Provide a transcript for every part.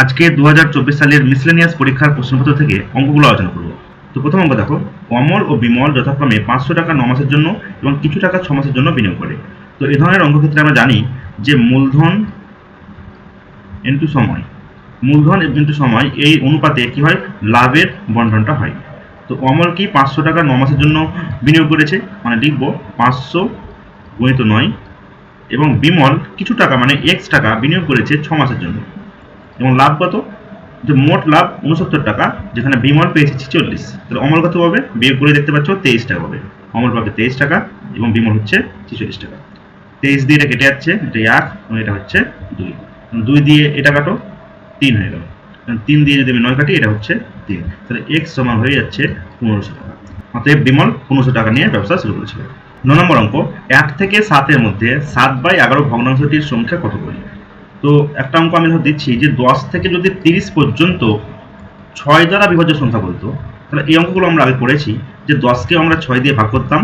আজকে 2024 সালের মিসলেনিয়াস পরীক্ষার প্রশ্নপত্র থেকে অঙ্কগুলো আলোচনা করব। তো প্রথম অঙ্ক দেখো, অমল ও বিমল যথাক্রমে 500 টাকা 9 মাসের জন্য এবং কিছু টাকা 6 মাসের জন্য বিনিয়োগ করে। তো এই ধরনের অঙ্ক ক্ষেত্রে আমরা জানি যে মূলধন ইনটু সময়, মূলধন ইনটু সময় এই অনুপাতে কি হয়, লাভের বন্টনটা হয়। তো অমল কি 500 টাকা 9 মাসের জন্য বিনিয়োগ করেছে, মানে লিখবো 500 গুণিত 9, এবং বিমল কিছু টাকা মানে x টাকা বিনিয়োগ করেছে 6 মাসের জন্য, এবং লাভ কত, যে মোট লাভ 69 টাকা, যেখানে বিমল পেয়েছে 46। তাহলে অমল কত পাবে, বিয়োগ করে দেখতে পাচ্ছ 23 টাকা পাবে। অমল পাবে 23 টাকা এবং বিমল হচ্ছে 46 টাকা। 23 দিয়ে এটা কেটে যাচ্ছে, এটা 1 এবং এটা হচ্ছে 2, 2 দিয়ে এটা কাটো, 3 হয়ে গেল। 3 দিয়ে যদি আমি 9 কাটি, এটা হচ্ছে 3। তাহলে x সমান হয়ে যাচ্ছে 1500 টাকা। অতএব বিমল 1500 টাকা নিয়ে ব্যবসা শুরু করেছিল। 9 নম্বর অঙ্ক, 1 থেকে 7 এর মধ্যে 7/11 ভগ্নাংশটির সংখ্যা কত বলি। তো একটা অঙ্ক আমি দিচ্ছি যে 10 থেকে যদি 30 পর্যন্ত 6 দ্বারা বিভাজ্য সংখ্যা বলতো, তাহলে এই অঙ্কগুলো আমরা আগে পড়েছি যে 10কে আমরা 6 দিয়ে ভাগ করতাম,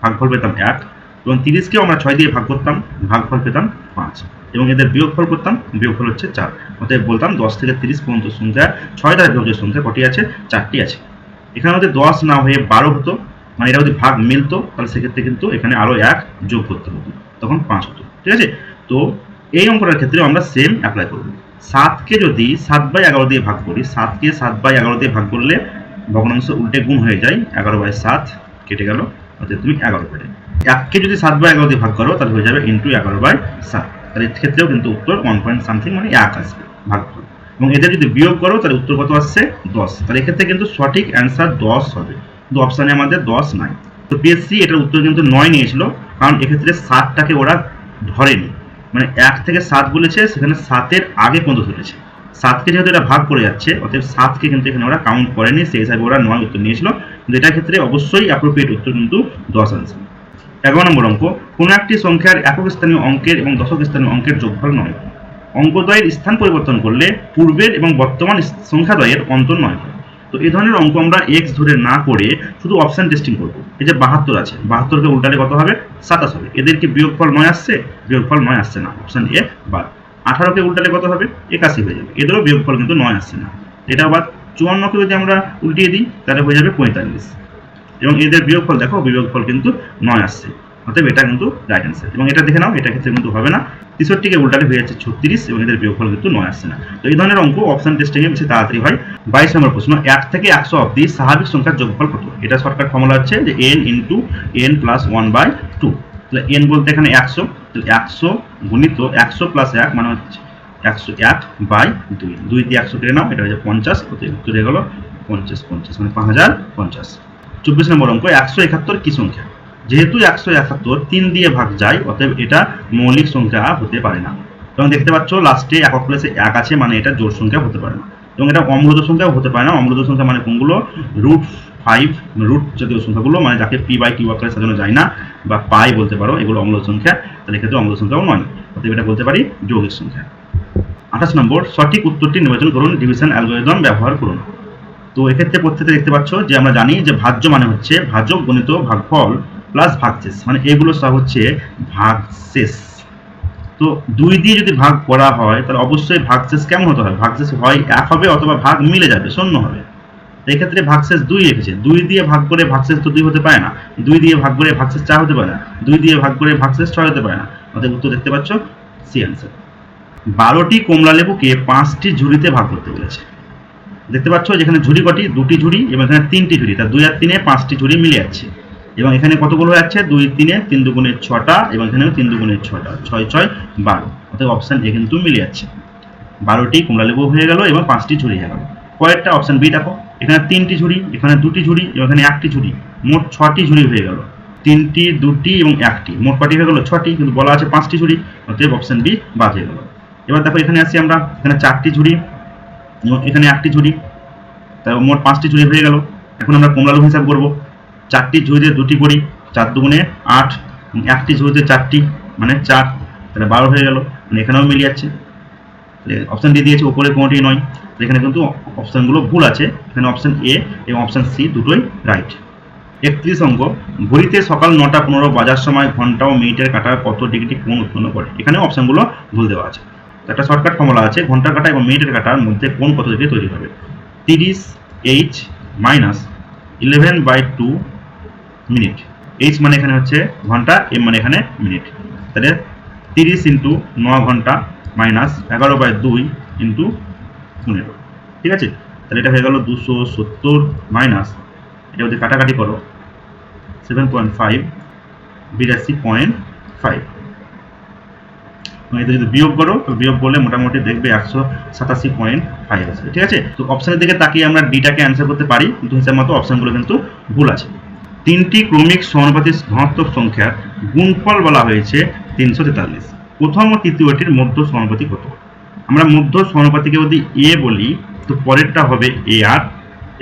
ভাগফল পেতাম 1, এবং 30কেও আমরা 6 দিয়ে ভাগ করতাম, ভাগফল পেতাম 5, এবং এদের বিয়োগফল করতাম, বিয়োগফল হচ্ছে 4। অতএব বলতাম 10 থেকে 30 পর্যন্ত সংখ্যা 6 দ্বারা বিভাজ্য সংখ্যা কটি আছে, 4টি আছে। এখানে যদি 10 না হয়ে 12 হতো, মানে এটা যদি ভাগ মিলতো, তাহলে সেক্ষেত্রে কিন্তু এখানে আরো 1 যোগ করতে হতো, তখন 5 হতো। ঠিক আছে, তো এই অঙ্কটার ক্ষেত্রে আমরা সেম অ্যাপ্লাই করব। 7কে যদি 7/11 দিয়ে ভাগ করি, 7কে 7/11 দিয়ে ভাগ করলে ভগ্নাংশ উল্টে গুণ হয়ে যায়, 11/7 কেটে গেল, অর্থাৎ তুমি 11 পেলে। 1কে যদি 7/11 দিয়ে ভাগ করো, তাহলে হয়ে যাবে ইন্টু 11/7। তাহলে এর ক্ষেত্রেও কিন্তু উত্তর 1 পয়েন্ট সামথিং মানে 1 আসবে ভাগফল। এবং এদের যদি বিয়োগ করো, তাহলে উত্তর কত আসছে, 10। তাহলে এক্ষেত্রে কিন্তু সঠিক অ্যান্সার 10 হবে, কিন্তু অপশানে আমাদের 10 নাই। তো পিএসসি এটার উত্তর কিন্তু 9 নিয়েছিল, কারণ এক্ষেত্রে 7টাকে ওরা ধরেনি, মানে 1 থেকে 7 বলেছে, সেখানে 7-এর আগে পর্যন্ত ধরেছে। 7কে যেহেতু এটা ভাগ করে যাচ্ছে, অতএব 7কে কিন্তু এখানে ওরা কাউন্ট করেনি, সেই হিসাবে ওরা 9 উত্তর নিয়েছিল, কিন্তু এটার ক্ষেত্রে অবশ্যই অ্যাপ্রোপ্রিয়েট উত্তর কিন্তু 10 আনসার। 11 নম্বর অঙ্ক, কোনো একটি সংখ্যার একক স্থানীয় অঙ্কের এবং দশক স্থানীয় অঙ্কের যোগফল 9। অঙ্কদ্বয়ের স্থান পরিবর্তন করলে পূর্বের এবং বর্তমান সংখ্যাদ্বয়ের অন্তর 9 হয়। তো এই ধরনের অঙ্ক আমরা x ধরে না করে শুধু অপশন টেস্টিং করব। এই যে 72 আছে, 72কে উল্টালে কত হবে, 27 হবে। এদেরকে বিয়োগফল 9 আসছে, বিয়োগফল 9 আসছে না, অপশন এ বাদ। 18কে উল্টালে কত হবে, 81 হয়ে যাবে, এদেরও বিয়োগফল কিন্তু 9 আসছে না, এটা বাদ। 54কে যদি আমরা উল্টিয়ে দিই, তাহলে হয়ে যাবে 45, এবং এদের বিয়োগফল দেখো, বিয়োগফল কিন্তু 9 আসছে, অতএব এটা কিন্তু রাইট অ্যান্সার। এবং এটা দেখে নাও, এটা ক্ষেত্রে কিন্তু হবে না। 63কে উল্টালে হয়ে যাচ্ছে 36, এবং এদের বিয়োগফল কিন্তু 9 আসছে না। তো এই ধরনের অঙ্ক অপশন টেস্টিংয়ে বেশি তাড়াতাড়ি হয়। 22 নম্বর প্রশ্ন, 1 থেকে 100 অবধি স্বাভাবিক সংখ্যার যোগফল কত। এটা শর্টকাট ফর্মুলা হচ্ছে যে n ইন্টু n প্লাস 1/2। তাহলে n বলতে এখানে 100, তাহলে 100 গুণিত 100 প্লাস 1 মানে হচ্ছে 101/2। 2 দিয়ে 100 কেটে নাও, এটা হচ্ছে 50, উত্তর হয়ে গেল 50 মানে 5050। 24 নম্বর অঙ্ক, 171 কি সংখ্যা। যেহেতু 171 3 দিয়ে ভাগ যায়, অতএব এটা মৌলিক সংখ্যা হতে পারে না। এবং দেখতে পাচ্ছ লাস্টে একক প্লেসে 1 আছে, মানে এটা জোড় সংখ্যা হতে পারে না। এবং এটা অম্লজ সংখ্যাও হতে পারে না। অম্লজ সংখ্যা মানে কোনগুলো, √5 রুট জাতীয় সংখ্যাগুলো, মানে যাকে p/q আকারে সাজানো যায় না, বা পাই বলতে পারো, এগুলো অম্লজ সংখ্যা। তাহলে এক্ষেত্রে অম্লজ সংখ্যাও নয়, অতএব এটা বলতে পারি যৌগিক সংখ্যা। 28 নম্বর, সঠিক উত্তরটি নির্বাচন করুন, ডিভিশন অ্যালগরিদম ব্যবহার করুন। তো এক্ষেত্রে প্রত্যেকটা দেখতে পাচ্ছ যে আমরা জানি যে ভাজ্য মানে হচ্ছে ভাজক গণিত ভাগফল প্লাস ভাগশেষ, মানে এগুলো সব হচ্ছে ভাগশেষ। তো 2 দিয়ে যদি ভাগ করা হয়, তাহলে অবশ্যই ভাগশেষ কেমন হতে হবে, ভাগশেষ হয় 1 হবে, অথবা ভাগ মিলে যাবে, শূন্য হবে। এক্ষেত্রে ভাগশেষ 2 রেখেছে, 2 দিয়ে ভাগ করে ভাগশেষ তো 2 হতে পারে না, 2 দিয়ে ভাগ করে ভাগশেষ 4 হতে পারে না, 2 দিয়ে ভাগ করে ভাগশেষ 6 হতে পারে না, অতএব উত্তর দেখতে পাচ্ছ সি অ্যান্সার। 12টি কমলা লেবুকে 5টি ঝুড়িতে ভাগ করতে বলেছে। দেখতে পাচ্ছ যেখানে ঝুড়ি কটি, 2টি ঝুড়ি, এবং এখানে 3টি ঝুড়ি, তার 2 আর 3-এ 5টি ঝুড়ি মিলে যাচ্ছে। এবং এখানে কতগুলো হয়ে যাচ্ছে, 2 3-এ 3 দুগুণে 6টা, এবং এখানেও 3 দুগুণে 6টা, 6 6 12। অর্থাৎ অপশন এ কিন্তু মিলে যাচ্ছে। 12টি কমলা লেবু হয়ে গেল এবং 5টি ঝুড়ি হয়ে গেল। কয়েকটা অপশন বি দেখো, এখানে 3টি ঝুড়ি, এখানে 2টি ঝুড়ি, এবং এখানে 1টি ঝুড়ি, মোট 6টি ঝুড়ি হয়ে গেল। 3টি 2টি এবং 1টি, মোট কটি হয়ে গেল 6টি, কিন্তু বলা আছে 5টি ঝুড়ি, অতএব অপশন বি বাদ হয়ে গেল। এবার দেখো এখানে আসি আমরা, এখানে 4টি ঝুড়ি এবং এখানে 1টি ঝুড়ি, তাই মোট 5টি ঝুড়ি হয়ে গেল। এখন আমরা কমলা লেবু হিসাব করবো। 4টি ঝুড়িতে 2টি করি, 4 দুগুণে 8, 1টি ঝুড়িতে 4টি মানে 4, তাহলে 12 হয়ে গেল, মানে এখানেও মিলে যাচ্ছে। অপশন ডি দিয়েছে, উপরে কোনোটি নয়, এখানে কিন্তু অপশনগুলো ভুল আছে। এখানে অপশন এ এবং অপশন সি দুটোই রাইট। 31 অঙ্ক, ঘড়িতে সকাল 9টা 15 বাজার সময় ঘন্টা ও মিনিটের কাঁটার কত ডিগ্রি কোণ উৎপন্ন করে। এখানে অপশনগুলো ভুল দেওয়া আছে। তো একটা শর্টকাট ফর্মুলা আছে, ঘন্টার কাঁটা এবং মিনিটের কাঁটার মধ্যে কোণ কত ডিগ্রি তৈরি হবে। 30h minus 11/2 minute. এইচ মানে এখানে হচ্ছে ঘন্টা, এম মানে এখানে মিনিট। তাহলে 30 ইন্টু 9 ঘন্টা মাইনাস 11/2 ইন্টু 15। ঠিক আছে, তাহলে এটা হয়ে গেল 270 মাইনাস, এটা যদি কাটাকাটি করো 7.5 82.5। এটা যদি বিয়োগ করো, তো বিয়োগ করলে মোটামুটি দেখবে 187.5 আসবে। ঠিক আছে, তো অপশনের দিকে তাকিয়ে আমরা ডিটাকে অ্যান্সার করতে পারি, কিন্তু হিসাব মতো অপশনগুলো কিন্তু ভুল আছে। তিনটি ক্রমিক সমানুপাতিক ধনাত্মক সংখ্যার গুণফল বলা হয়েছে 343। প্রথম ও তৃতীয়টির মধ্য সমানুপাতিক কত? আমরা মধ্য সমানুপাতিকে যদি এ বলি, তো পরেরটা হবে এ আর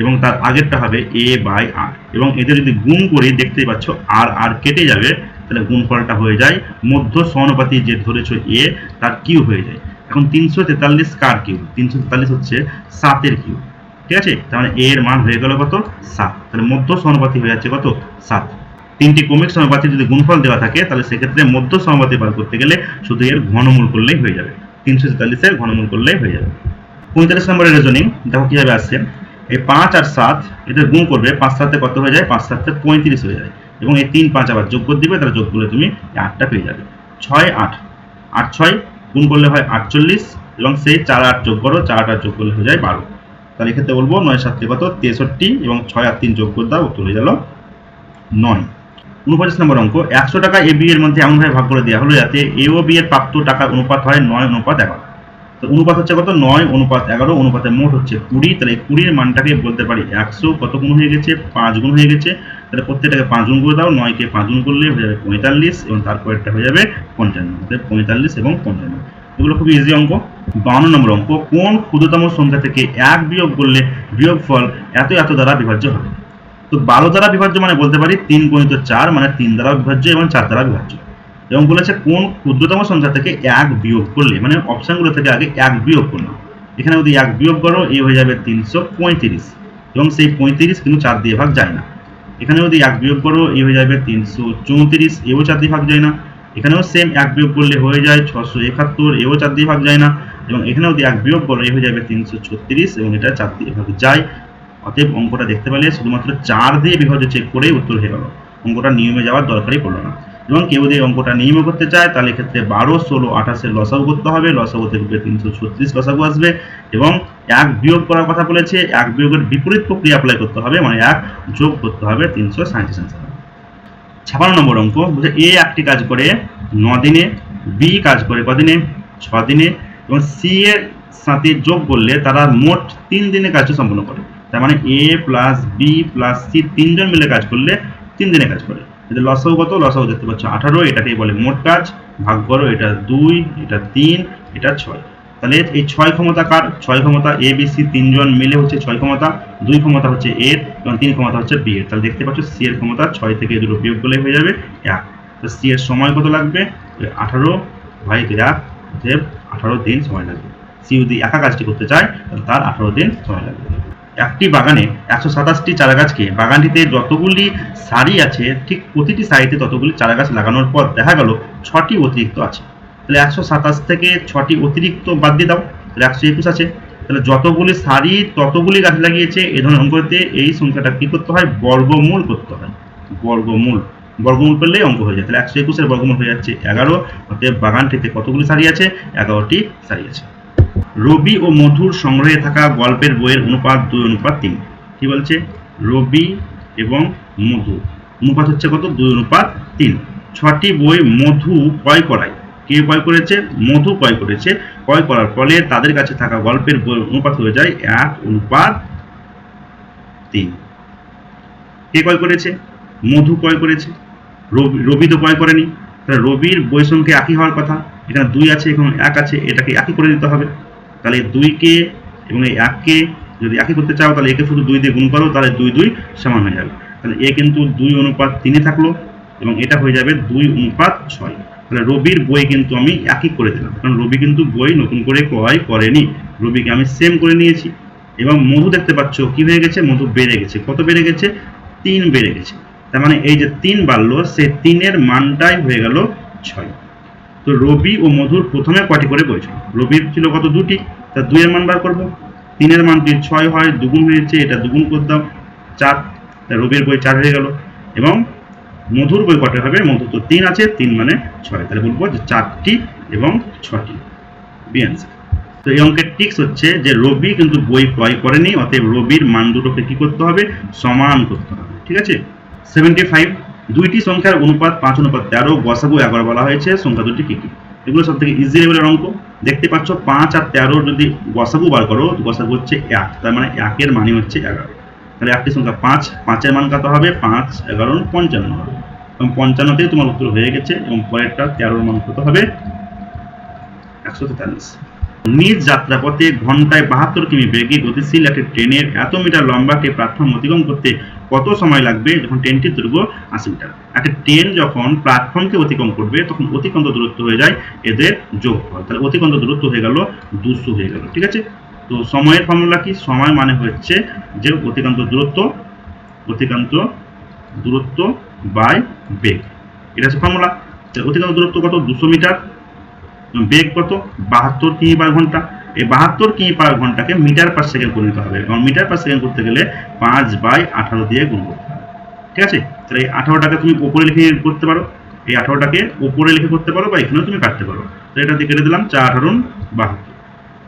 এবং তার আগেরটা হবে এ বাই আর, এবং এদের যদি গুণ করি দেখতেই পাচ্ছ আর আর কেটে যাবে, তাহলে গুণফলটা হয়ে যায় মধ্য সমানুপাতি যে ধরেছ এ তার কিউ হয়ে যায়। এখন 343 কার কিউ? 343 হচ্ছে 7 এর কিউ। ঠিক আছে, তার মানে এ এর মান হয়ে গেল কত? 7। তাহলে মধ্য সমানুপাতি হয়ে যাচ্ছে কত? 7। তিনটি ক্রমিক সমানুপাতি যদি গুণফল দেওয়া থাকে, তাহলে সেক্ষেত্রে মধ্য সমানুপাতি বার করতে গেলে শুধু এর ঘনমূল করলেই হয়ে যাবে। 343 এর ঘনমূল করলেই হয়ে যাবে। 45 নম্বরের রিজনিং দেখো কিভাবে আসছে। এই 5 আর 7 এটা গুণ করবে, 5 7 কত হয়ে যায়? 5 7 35 হয়ে যায়, এবং এই 3 5 আবার যোগ করে দিবে, তাহলে যোগ করলে তুমি 8টা পেয়ে যাবে। 6 8 8 6 গুণ করলে হয় 48, এবং সেই 4 8 যোগ করো, 4 8 যোগ করলে হয়ে যায় 12। তাহলে এক্ষেত্রে বলবো 9 7 কত? 63, এবং 6 আর 3 যোগ করে দাও, উত্তর হয়ে গেল 9। 49 নম্বর অঙ্ক, 100 টাকা এ বি এর মধ্যে এমনভাবে ভাগ করে দেওয়া হলো যাতে এ ও বি এর প্রাপ্ত টাকার অনুপাত হয় 9:11। তো অনুপাত হচ্ছে কত? 9:11, অনুপাতের মোট হচ্ছে 20। তাহলে 20 মানটাকে বলতে পারি 100 কত গুণ হয়ে গেছে? 5 গুণ হয়ে গেছে। তাহলে প্রত্যেকটাকে 5 গুণ করে দাও, 9 কে 5 গুণ করলে হয়ে যাবে 45, এবং তারপরেরটা হয়ে যাবে 55। অর্থাৎ 45 এবং 55, এগুলো খুবই ইজি অঙ্ক। 52 নম্বর অঙ্ক, কোন ক্ষুদ্রতম সংখ্যা থেকে 1 বিয়োগ করলে বিয়োগফল এত এত দ্বারা বিভাজ্য হবে? তো 12 দ্বারা বিভাজ্য মানে বলতে পারি 3 × 4 মানে 3 দ্বারা বিভাজ্য এবং 4 দ্বারা বিভাজ্য। এবং বলেছে কোন ক্ষুদ্রতম সংখ্যা থেকে 1 বিয়োগ করলে, মানে অপশনগুলো থেকে আগে 1 বিয়োগ করলো। এখানে যদি 1 বিয়োগ করো, এ হয়ে যাবে 335, এবং সেই 35 কিন্তু 4 দিয়ে ভাগ যায় না। এখানে যদি 1 বিয়োগ করো, এ হয়ে যাবে 334, এও 4 দিয়ে ভাগ যায় না। এখানেও সেম 1 বিয়োগ করলে হয়ে যায় 671, এও 4 দিয়ে ভাগ যায় না। এবং এখানে যদি 1 বিয়োগ করো, এ হয়ে যাবে 336, এবং এটা 4 দিয়ে ভাগ যায়। অতএব অঙ্কটা দেখতে পেলে শুধুমাত্র 4 দিয়ে বিভাজ্য চেক করেই উত্তর হয়ে গেল, অঙ্কটা নিয়মে যাওয়ার দরকারই পড়লো না। এবং কেউ যদি অঙ্কটা নিয়মে করতে চায়, তাহলে ক্ষেত্রে 12 16 28 লসাগু করতে হবে, লসাগুতে 336 লসাগু আসবে, এবং 1 বিয়োগ করার কথা বলেছে, 1 বিয়োগের বিপরীত প্রক্রিয়া অ্যাপ্লাই করতে হবে, মানে 1 যোগ করতে হবে 337 আনসার। 56 নম্বর অঙ্ক, বলছে এ একটি কাজ করে 9 দিনে, বি কাজ করে কদিনে? 6 দিনে, এবং সি এর সাথে যোগ করলে তারা মোট 3 দিনে কাজ সম্পন্ন করে। তার মানে এ প্লাস বি প্লাস সি 3 জন মিলে কাজ করলে 3 দিনে কাজ করে। এটা লসাগু কত? লসাগু দেখতে পাচ্ছ 18, এটাকেই বলে মোট কাজ। ভাগ করো, এটা 2, এটা 3, এটা 6। তাহলে এই 6 ক্ষমতা কার? 6 ক্ষমতা এ বি সি 3 জন মিলে হচ্ছে 6 ক্ষমতা, 2 ক্ষমতা হচ্ছে এর, এবং 3 ক্ষমতা হচ্ছে বি এর। তাহলে দেখতে পাচ্ছ সি এর ক্ষমতা 6 থেকে দুটো বিয়োগ করলে হয়ে যাবে 1। তো সি এর সময় কত লাগবে? 18 ভাগ 1, অতএব 18 দিন সময় লাগবে। সি যদি একা কাজটি করতে চায়, তাহলে তার 18 দিন সময় লাগবে। একটি বাগানে 127টি চারা গাছকে বাগানটিতে যতগুলি সারি আছে, ঠিক প্রতিটি সারিতে ততগুলি চারা গাছ লাগানোর পর দেখা গেল 6টি অতিরিক্ত আছে। তাহলে 127 থেকে 6টি অতিরিক্ত বাদ দিয়ে দাও, তাহলে 121 আছে। তাহলে যতগুলি সারি ততগুলি গাছ লাগিয়েছে, এই ধরনের অঙ্কতে এই সংখ্যাটা কি করতে হয়? বর্গমূল করতে হয়। বর্গমূল করলেই অঙ্ক হয়ে যায়। তাহলে 121 এর বর্গমূল হয়ে যাচ্ছে 11, অতএব বাগানটিতে কতগুলি সারি আছে? 11টি সারি আছে। রবি ও মধুর সংগ্রহে থাকা গল্পের বইয়ের অনুপাত 2:3। কি বলছে? রবি এবং মধু অনুপাত হচ্ছে কত? 2:3। 6টি বই মধু ক্রয় করায়। কে ক্রয় করেছে? মধু ক্রয় করেছে। ক্রয় করার ফলে তাদের কাছে থাকা গল্পের বইয়ের অনুপাত হয়ে যায় 1:3। কে ক্রয় করেছে? মধু ক্রয় করেছে। রবি তো ক্রয় করেনি। তাহলে রবির বই সংখ্যা একই হওয়ার কথা। এখানে 2 আছে, এখানে 1 আছে, এটাকে একই করে দিতে হবে। তাহলে 2কে এবং এই 1কে যদি একই করতে চাও, তাহলে একে শুধু 2 দিয়ে গুণ করো, তাহলে 2 2 সমান হয়ে যাবে। তাহলে এ কিন্তু 2:3 থাকলো, এবং এটা হয়ে যাবে 2:6। তাহলে রবির বই কিন্তু আমি একই করে দিলাম, কারণ রবি কিন্তু বই নতুন করে ক্রয় করেনি, রবিকে আমি সেম করে নিয়েছি। এবং মধু দেখতে পাচ্ছ কি হয়ে গেছে? মধু বেড়ে গেছে। কত বেড়ে গেছে? 3 বেড়ে গেছে। তার মানে এই যে 3 বাড়লো, সেই 3 এর মানটাই হয়ে গেল 6। তো তো রবি ও মধুর প্রথমে কয়টি করে বই ছিল? রবির ছিল কত? 2টি। তা 2 এর মান বার করবো। 3 এর মান যদি 6 হয়, দুগুণ হয়েছে, এটা দুগুণ করে দাও, 4। তা রবির বই 4 হয়ে গেল। এবং মধুর বই কটা হবে? মধুর তো 3 আছে, 3 মানে 6, তাহলে বলবো যে 4টি এবং 6টি। B answer. তো এই অঙ্কের টিক্স হচ্ছে যে রবি কিন্তু বই ক্রয় করেনি, অতএব রবির মান দুটোকে কি করতে হবে? সমান করতে হবে। ঠিক আছে। 75, দুইটি সংখ্যার অনুপাত 5:13, গসাগু 11 বলা হয়েছে, সংখ্যা দুটি কি কি? এগুলো সব থেকে ইজি লেভেলের অঙ্ক। দেখতে পাচ্ছ 5 আর 13 যদি গসাগু বার করো, গসাগু হচ্ছে 1, তার মানে 1 এর মানই হচ্ছে 11। তাহলে একটি সংখ্যা 5, 5 এর মান কত হবে? 5 11 55 হবে, এবং 55তেই তোমার উত্তর হয়ে গেছে। এবং পরেরটা 13 এর মান কত হবে? 143। নিজ যাত্রাপথে ঘন্টায় 72 কিমি বেগে গতিশীল একটি ট্রেনের এত মিটার লম্বা একটি প্ল্যাটফর্ম অতিক্রম করতে কত সময় লাগবে যখন ট্রেনটির দৈর্ঘ্য 80 মিটার? একটা ট্রেন যখন প্ল্যাটফর্মকে অতিক্রম করবে তখন অতিক্রান্ত দূরত্ব হয়ে যায় এদের যোগফল। তাহলে অতিক্রান্ত দূরত্ব হয়ে গেল 200 হয়ে গেল। ঠিক আছে। তো সময়ের ফর্মুলা কি? সময় মানে হচ্ছে যে অতিক্রান্ত দূরত্ব বাই বেগ, এটা হচ্ছে ফর্মুলা। অতিক্রান্ত দূরত্ব কত? 200 মিটার। বেগ কত? 72 কিমি পার ঘন্টা। এই 72 কিমি পার ঘন্টাকে মিটার পার সেকেন্ড করে নিতে হবে, এবং মিটার পার সেকেন্ড করতে গেলে 5/18 দিয়ে গুণ করতে হবে। ঠিক আছে। তাহলে এই 18টাকে তুমি উপরে লিখে করতে পারো, এই 18টাকে উপরে লিখে করতে পারো, বা এখানেও তুমি কাটতে পারো। তো এটা দিয়ে কেটে দিলাম, 4 18 72।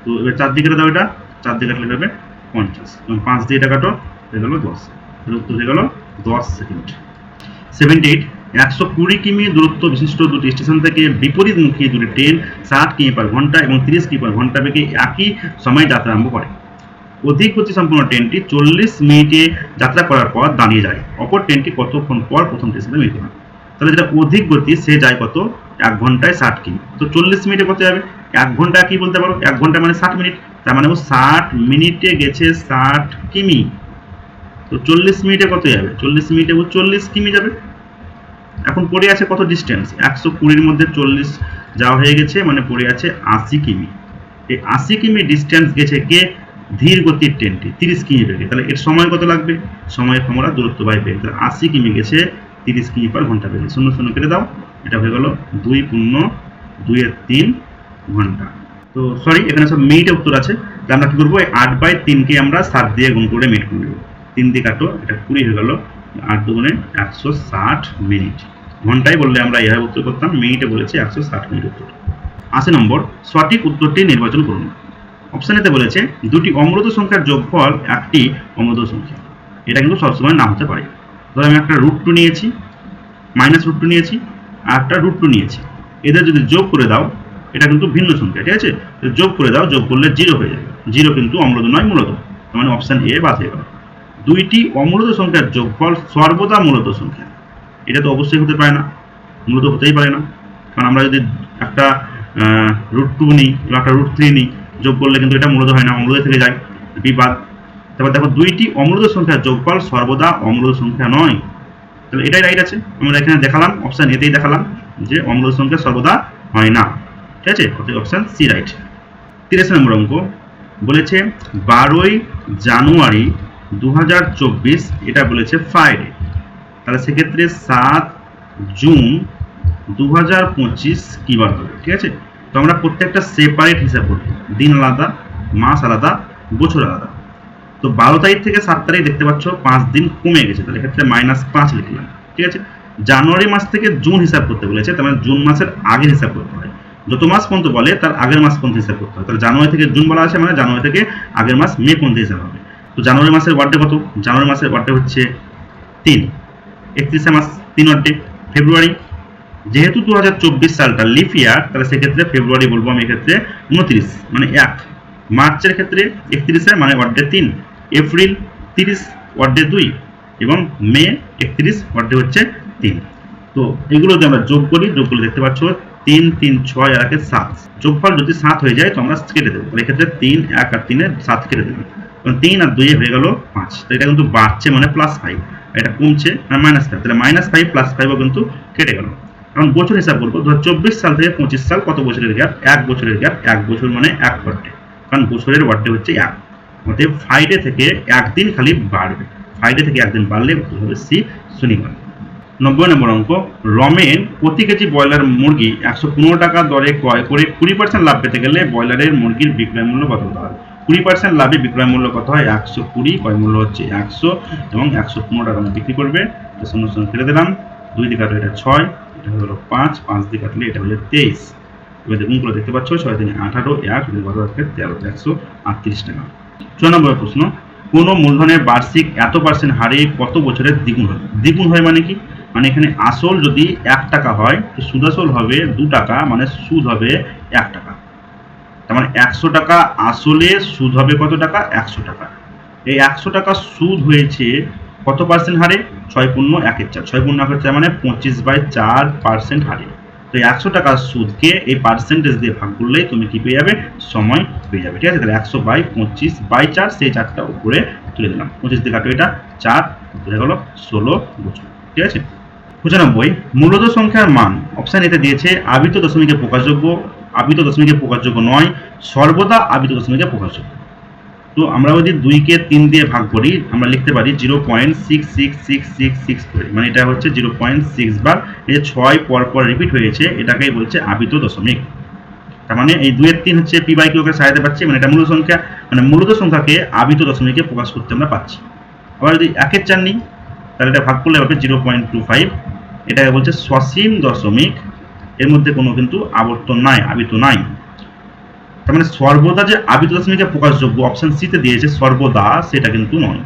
তো এবার 4 দিয়ে কেটে দাও, এটা 4 দিয়ে কাটলে হবে 50, এবং 5 দিয়ে এটা কাটো, হয়ে গেল 10। তাহলে উত্তর হয়ে গেল 10 সেকেন্ড। 78, 120 কিমি দূরত্ব বিশিষ্ট দুটি স্টেশন থেকে বিপরীতমুখী দুটি ট্রেন 60 কিমি পার ঘন্টা এবং 30 কিমি পার ঘন্টা বেগে একই সময়ে যাত্রা আরম্ভ করে। অধিক গতি সম্পন্ন ট্রেনটি 40 মিনিটে যাত্রা করার পর দাঁড়িয়ে যায়। অপর ট্রেনটি কতক্ষণ পর প্রথম স্টেশনে মিলিত হয়? তাহলে যেটা অধিক গতি সে যায় কত? 1 ঘন্টায় 60 কিমি। তো 40 মিনিটে কত যাবে? 1 ঘন্টা কি বলতে পারো? 1 ঘন্টা মানে 60 মিনিট, তার মানে ও 60 মিনিটে গেছে 60 কিমি। তো 40 মিনিটে কত যাবে? 40 মিনিটে ও 40 কিমি যাবে। এখন পড়ে আছে কত ডিস্টেন্স? 120-র মধ্যে 40 যাওয়া হয়ে গেছে, মানে পড়ে আছে 80 কিমি। এই 80 কিমি ডিস্টেন্স গেছে কে? ধীর গতির ট্রেনটি 30 কিমি বেগে। তাহলে এর সময় কত লাগবে? সময়ের ফর্মুলা দূরত্ব বাই বেগ। তাহলে 80 কিমি গেছে 30 কিমি পার ঘন্টা বেগে। 0 0 কেটে দাও, এটা হয়ে গেল 2 × 2 = 3 ঘন্টা। তো সরি, এখানে সব মিনিটে উত্তর আছে। তাহলে আমরা কি করবো? 8/3কে আমরা 7 দিয়ে গুণ করে মিনিট করে নেব। 3 দিয়ে কাটো, এটা 20 হয়ে গেল। 8 দুগুণে 160 মিনিট। ঘন্টায় বললে আমরা এভাবে উত্তর করতাম, মিনিটে বলেছে 160 মিনিট উত্তর। 80 নম্বর, সঠিক উত্তরটি নির্বাচন করুন। অপশন এতে বলেছে দুটি অমূলত সংখ্যার যোগফল একটি অমূলত সংখ্যা। এটা কিন্তু সবসময় না হতে পারে। ধরো আমি একটা √2 নিয়েছি, -√2 নিয়েছি, আর একটা √2 নিয়েছি। এদের যদি যোগ করে দাও, এটা কিন্তু ভিন্ন সংখ্যা। ঠিক আছে। যোগ করে দাও, যোগ করলে 0 হয়ে যাবে। 0 কিন্তু অমূলত নয়, মূলত। তার মানে অপশন এ বাদ হয়ে গেল। দুইটি অমূলত সংখ্যার যোগফল সর্বদা মূলত সংখ্যা। এটা তো অবশ্যই হতে পারে না, মূলত হতেই পারে না। কারণ আমরা যদি একটা √2 নিই বা একটা √3 নিই, যোগ করলে কিন্তু এটা মূলত হয় না, অমূলত থেকে যায়, বিবাদ। তারপর দেখো দুইটি অমূলত সংখ্যার যোগফল সর্বদা অমূলত সংখ্যা নয়। তাহলে এটাই রাইট আছে। আমরা এখানে দেখালাম, অপশন এতেই দেখালাম যে অমূলত সংখ্যা সর্বদা হয় না। ঠিক আছে। অর্থাৎ অপশন সি রাইট। 83 নম্বর অঙ্ক বলেছে 12ই জানুয়ারি 2024, এটা বলেছে ফ্রাইডে। তাহলে সেক্ষেত্রে 7 জুন 2025 কি বার হবে? ঠিক আছে। তো আমরা প্রত্যেকটা সেপারেট হিসাব করব, দিন আলাদা, মাস আলাদা, বছর আলাদা। তো 12 তারিখ থেকে 7 তারিখ দেখতে পাচ্ছ 5 দিন কমে গেছে, তাহলে এক্ষেত্রে -5 লিখলাম। ঠিক আছে। জানুয়ারি মাস থেকে জুন হিসাব করতে বলেছে, তার মানে জুন মাসের আগের হিসাব করতে হয়। যত মাস পর্যন্ত বলে তার আগের মাস পর্যন্ত হিসাব করতে হয়। তাহলে জানুয়ারি থেকে জুন বলা আছে, মানে জানুয়ারি থেকে আগের মাস মে পর্যন্ত হিসাব হবে। তো জানুয়ারি মাসের ওয়ার্ডে কত? জানুয়ারি মাসের ওয়ার্ডে হচ্ছে 3। 31 মাস 3 ওয়ার্ডে। ফেব্রুয়ারি, যেহেতু 2024 সালটা লিপ ইয়ার, তাহলে সেক্ষেত্রে ফেব্রুয়ারি বলবো আমি এক্ষেত্রে 29, মানে 1। মার্চের ক্ষেত্রে 31, মানে ওয়ার্ডে 3। এপ্রিল 30, ওয়ার্ডে 2, এবং মে 31, ওয়ার্ডে হচ্ছে 3। তো এগুলো যদি আমরা যোগ করি, যোগ করলে দেখতে পাচ্ছ 3 3 6 আর 1 7। যোগফল যদি 7 হয়ে যায় তো আমরা কেটে দেবো। এক্ষেত্রে 3 1 আর 3 7 কেটে দেবো। 3 আর 2 হয়ে গেল 5। তো এটা কিন্তু বাড়ছে, মানে +5। এটা কমছে, মানে -5। তাহলে -5 +5ও কিন্তু কেটে গেল। কারণ বছর হিসাব করবো, 2024 সাল থেকে 25 সাল কত বছরের গ্যাপ? 1 বছরের গ্যাপ। 1 বছর মানে 1 বার্থডে, কারণ বছরের বার্থডে হচ্ছে 1। অতএব ফ্রাইডে থেকে 1 দিন খালি বাড়বে। ফ্রাইডে থেকে 1 দিন বাড়লে হবে সি, শনিবার। 90 নম্বর অঙ্ক, রমেন প্রতি কেজি ব্রয়লার মুরগি 115 টাকা দরে ক্রয় করে 20% লাভ পেতে গেলে ব্রয়লারের মুরগির বিক্রয় মূল্য কত হতে হয়? 20% লাভে বিক্রয় মূল্য কত হয়? 120, ক্রয় মূল্য হচ্ছে 100 এবং 115 টাকা বিক্রি করবে। তো শূন্য শূন্য কেটে দিলাম, 2 দিয়ে কাটলে এটা 6, এটা হলো 5, 5 দিয়ে কাটলে এটা হলো 23। এবার গুণগুলো দেখতে পাচ্ছ, 6 3 18, 1 কত হচ্ছে 13, 138 টাকা। 4 নম্বর প্রশ্ন, কোন মূলধনের বার্ষিক এত % হারে কত বছরের দ্বিগুণ হয়? দ্বিগুণ হয় মানে কি? মানে এখানে আসল যদি 1 টাকা হয় তো সুদ আসল হবে 2 টাকা, মানে সুদ হবে 1 টাকা। তার মানে 100 টাকা আসলে সুদ হবে কত টাকা? 100 টাকা। এই 100 টাকা সুদ হয়েছে কত % হারে? 6 পূর্ণ 1 4, 6 পূর্ণ 1 4 মানে 25/4% হারে। তো 100 টাকার সুদকে এই পার্সেন্টেজ দিয়ে ভাগ করলেই তুমি কি পেয়ে যাবে? সময় পেয়ে যাবে। ঠিক আছে, তাহলে 100/25/4, সেই 4টা উপরে তুলে দিলাম। 25 দিয়ে কাটো, এটা 4 হয়ে গেল 16 বছর। ঠিক আছে। 95, মূলত সংখ্যার মান অপশন এতে দিয়েছে আবৃত দশমিকে প্রকাশযোগ্য, আবৃত দশমিকে প্রকাশযোগ্য নয়, সর্বদা আবৃত দশমিকে প্রকাশযোগ্য। তো আমরা যদি 2কে 3 দিয়ে ভাগ করি, আমরা লিখতে পারি 0.66666 করে, মানে এটা হচ্ছে 0.6 বার। এই যে 6 পর পর রিপিট হয়েছে, এটাকেই বলছে আবৃত দশমিক। তার মানে এই 2 এর 3 হচ্ছে p/q কে সাজাতে পারছি, মানে এটা মূল সংখ্যা, মানে মূলত সংখ্যাকে আবৃত দশমিকে প্রকাশ করতে আমরা পাচ্ছি। আবার যদি 1 এর 4 নিই, তাহলে এটা ভাগ করলে হবে 0.25, এটাকে বলছে সসীম দশমিক। এর মধ্যে কোনো কিন্তু আবর্তন নাই, আবৃত নাই। তার মানে সর্বদা যে আবৃত দশমিকে প্রকাশযোগ্য অপশন সিতে দিয়েছে সর্বদা, সেটা কিন্তু নয়।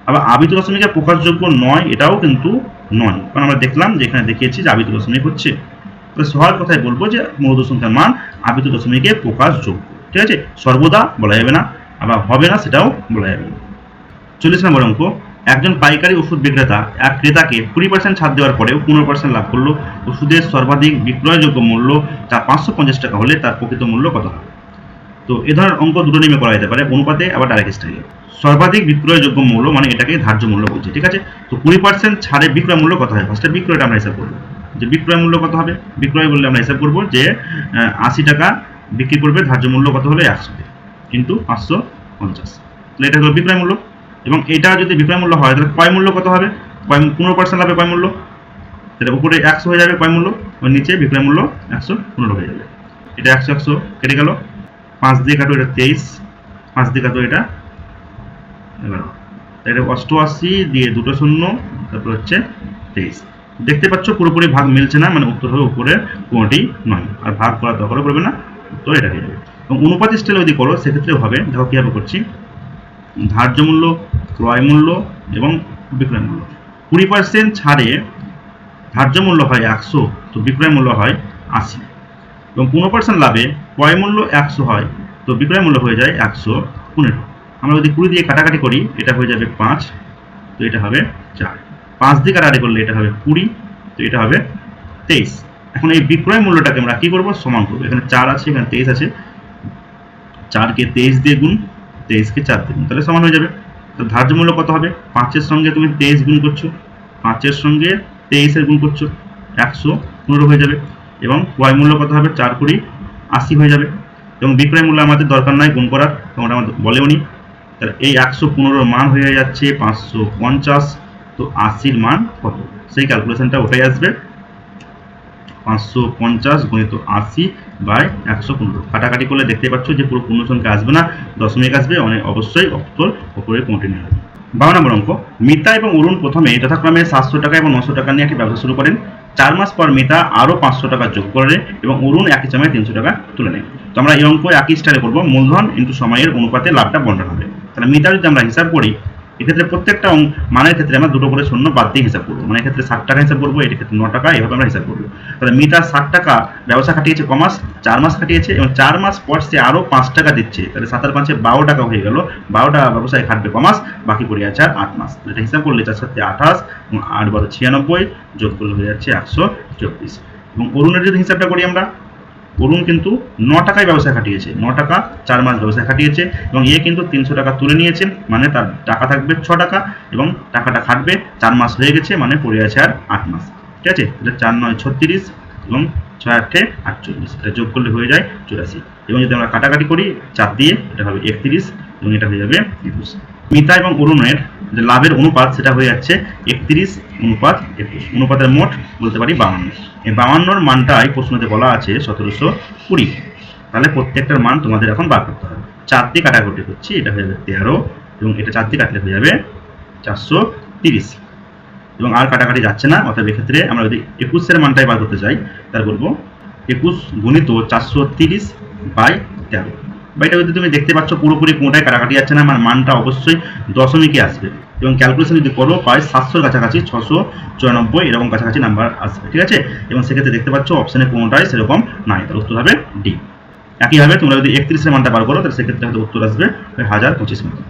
আবার আবৃত দশমিকে প্রকাশযোগ্য নয়, এটাও কিন্তু নয়, কারণ আমরা দেখলাম যে এখানে দেখিয়েছি যে আবৃত দশমিক হচ্ছে। তাহলে সহজ কথায় বলবো যে মূলত সংখ্যার মান আবৃত দশমিকে প্রকাশযোগ্য। ঠিক আছে, সর্বদা বলা যাবে না, আবার হবে না সেটাও বলা যাবে না। 40 নম্বর অঙ্ক, একজন পাইকারি ওষুধ বিক্রেতা এক ক্রেতাকে 20% ছাড় দেওয়ার পরেও 15% লাভ করলো। ওষুধের সর্বাধিক বিক্রয়যোগ্য মূল্য তার 550 টাকা হলে তার প্রকৃত মূল্য কত হবে? তো এ ধরনের অঙ্ক দুটো নিয়মে করা যেতে পারে, অনুপাতে আবার ডাইরেক্ট স্টাইলে। সর্বাধিক বিক্রয়যোগ্য মূল্য মানে এটাকে ধার্য মূল্য বলছে। ঠিক আছে, তো 20% ছাড়ে বিক্রয় মূল্য কত হয়? ফার্স্টে বিক্রয়টা আমরা হিসাব করবো, যে বিক্রয় মূল্য কত হবে। বিক্রয় বললে আমরা হিসাব করবো যে 80 টাকা বিক্রি করবে, ধার্য মূল্য কত হলে 100 কিন্তু 550, তাহলে এটা হলো বিক্রয় মূল্য। এবং এটা যদি বিক্রয় মূল্য হয় তাহলে ক্রয় মূল্য কত হবে? 15% লাভে ক্রয় মূল্য, তাহলে উপরে 100 হয়ে যাবে ক্রয় মূল্য, ওর নিচে বিক্রয় মূল্য 115 হয়ে যাবে। এটা 100 100 কেটে গেল, 5 দিয়ে কাটো এটা 23, 5 দিয়ে কাটো এটা 11, এটা 88 দিয়ে দুটো শূন্য, তারপর হচ্ছে 23। দেখতে পাচ্ছ পুরোপুরি ভাগ মিলছে না, মানে উত্তর হবে উপরে কোনটি নয়, আর ভাগ করার দরকার পড়বে না, উত্তর এটা হয়ে যাবে। এবং অনুপাত স্টাইলে যদি করো সেক্ষেত্রেও হবে। দেখো কীভাবে করছি, ধার্য মূল্য, ক্রয় মূল্য এবং বিক্রয় মূল্য। 20% ছাড়ে ধার্য মূল্য হয় 100, তো বিক্রয় মূল্য হয় 80। এবং 15% লাভে ক্রয় মূল্য 100 হয়, তো বিক্রয় মূল্য হয়ে যায় 115। আমরা যদি 20 দিয়ে কাটাকাটি করি, এটা হয়ে যাবে 5, তো এটা হবে 4। 5 দিয়ে কাটাকাটি করলে এটা হবে 20, তো এটা হবে 23। এখন এই বিক্রয় মূল্যটাকে আমরা কি করব? সমান করবো। এখানে 4 আছে, এখানে 23 আছে, 4কে 23 দিয়ে গুণ, 23কে 4 দিয়ে গুণ, তাহলে সমান হয়ে যাবে। তো ধার্য মূল্য কত হবে? 5-এর সঙ্গে তুমি 23 গুণ করছো, 5-এর সঙ্গে 23-এর গুণ করছো, 115 হয়ে যাবে। এবং ক্রয় মূল্য কত হবে? 4 × 80 হয়ে যাবে। এবং বিক্রয় মূল্য আমাদের দরকার নাই গুণ করার, তোমরা আমাদের বলেও নি। তাহলে এই 115-র মান হয়ে যাচ্ছে 550। তো 80-র মান কত? সেই ক্যালকুলেশনটা উঠে আসবে 550 গুণিত 80/115। কাটাকাটি করলে দেখতে পাচ্ছ যে পুরো পূর্ণ সংখ্যা আসবে না, দশমিক আসবে, অবশ্যই উত্তর উপরে কন্টিনিউ হবে। 12 নম্বর অঙ্ক, মিতা এবং অরুণ প্রথমে যথাক্রমে 700 টাকা এবং 900 টাকা নিয়ে একটি ব্যবসা শুরু করেন। 4 মাস পর মিতা আরও 500 টাকা যোগ করে এবং অরুণ একই সময়ে 300 টাকা তুলে নেয়। তো আমরা এই অঙ্ক একই স্টাইলে করবো, মূলধন ইন্টু সময়ের অনুপাতে লাভটা বন্টন হবে। তাহলে মিতা যদি আমরা হিসাব করি, এক্ষেত্রে প্রত্যেকটা মানের ক্ষেত্রে আমরা দুটো করে শূন্য বাদ দিয়ে হিসাব করবো, মানে এক্ষেত্রে 60 টাকা হিসাব করবো, এর ক্ষেত্রে 9 টাকা, এভাবে আমরা হিসাব করবো। তাহলে মিতা 60 টাকা ব্যবসা খাটিয়েছে কমাস, 4 মাস খাটিয়েছে এবং 4 মাস পর সে আরও 5 টাকা দিচ্ছে, তাহলে 7 আর 5-এ 12 টাকা হয়ে গেল। 12 টাকা ব্যবসায় খাটবে কমাস, বাকি পড়ে যাচ্ছে আর 8 মাস। এটা হিসাব করলে 4 7 28 এবং 8 12 96, যোগ করলে হয়ে যাচ্ছে 124। এবং অরুণের যদি হিসাবটা করি আমরা, অরুণ কিন্তু 9 টাকায় ব্যবসায় খাটিয়েছে, 9 টাকা 4 মাস ব্যবসায় খাটিয়েছে এবং এ কিন্তু 300 টাকা তুলে নিয়েছে, মানে তার টাকা থাকবে 6 টাকা এবং টাকাটা খাটবে 4 মাস হয়ে গেছে, মানে পড়ে আছে আর 8 মাস। ঠিক আছে, তাহলে 4 9 36 এবং 6 8 48, এটা যোগ করলে হয়ে যায় 84। এবং যদি আমরা কাটাকাটি করি 4 দিয়ে, এটা হবে 31 এবং এটা হয়ে যাবে 21। মিতা এবং অরুণের যে লাভের অনুপাত সেটা হয়ে যাচ্ছে 31:21, অনুপাতের মোট বলতে পারি 52। এই 52-র মানটাই প্রশ্নতে বলা আছে 1720। তাহলে প্রত্যেকটার মান তোমাদের এখন বার করতে হবে। 4 দিয়ে কাটাকুটি করছি, এটা হয়ে যাবে 13 এবং এটা 4 দিয়ে কাটলে হয়ে যাবে 430 এবং আর কাটাকাটি যাচ্ছে না। অর্থাৎ এক্ষেত্রে আমরা যদি 21-এর মানটাই বার করতে চাই তাহলে বলবো 21 গুণিত 430/13। বা এটা যদি তুমি দেখতে পাচ্ছ পুরোপুরি কোনোটাই কাটাকাটি যাচ্ছে না, আমার মানটা অবশ্যই দশমিকে আসবে এবং ক্যালকুলেশন যদি করো প্রায় 700-র কাছাকাছি, 694 এরকম কাছাকাছি নাম্বার আসবে, ঠিক আছে। এবং সেক্ষেত্রে দেখতে পাচ্ছ অপশানে কোনোটাই সেরকম নাই, তার উত্তর হবে ডি। একইভাবে তোমরা যদি 31-এর মানটা বার করো তাহলে সেক্ষেত্রে হয়তো উত্তর আসবে 1025 মতো।